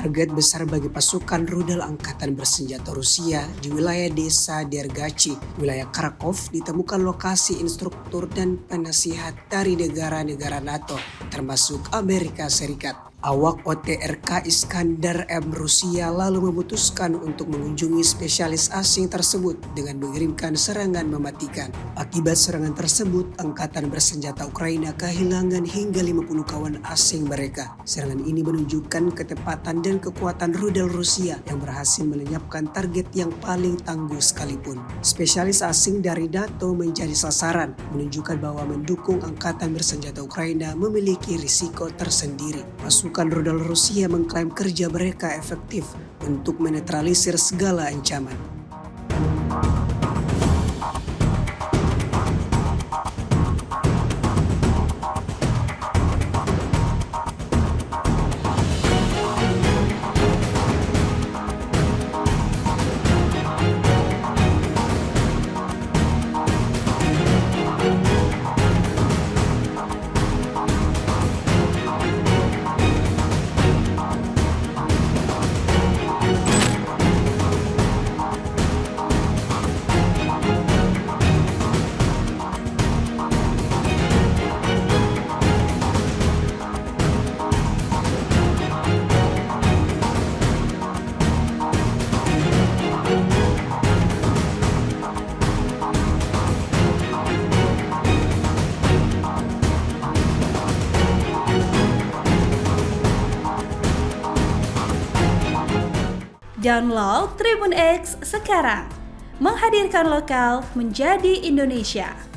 target besar bagi pasukan rudal angkatan bersenjata Rusia di wilayah desa Dergachi, wilayah Kharkov, ditemukan lokasi instruktur dan penasihat dari negara-negara NATO, termasuk Amerika Serikat. Awak OTRK Iskandar M Rusia lalu memutuskan untuk mengunjungi spesialis asing tersebut dengan mengirimkan serangan mematikan. Akibat serangan tersebut, angkatan bersenjata Ukraina kehilangan hingga 50 kawan asing mereka. Serangan ini menunjukkan ketepatan dan kekuatan rudal Rusia yang berhasil melenyapkan target yang paling tangguh sekalipun. Spesialis asing dari NATO menjadi sasaran, menunjukkan bahwa mendukung angkatan bersenjata Ukraina memiliki risiko tersendiri. Pasukan rudal Rusia mengklaim kerja mereka efektif untuk menetralisir segala ancaman. Download Tribun X sekarang, menghadirkan lokal menjadi Indonesia.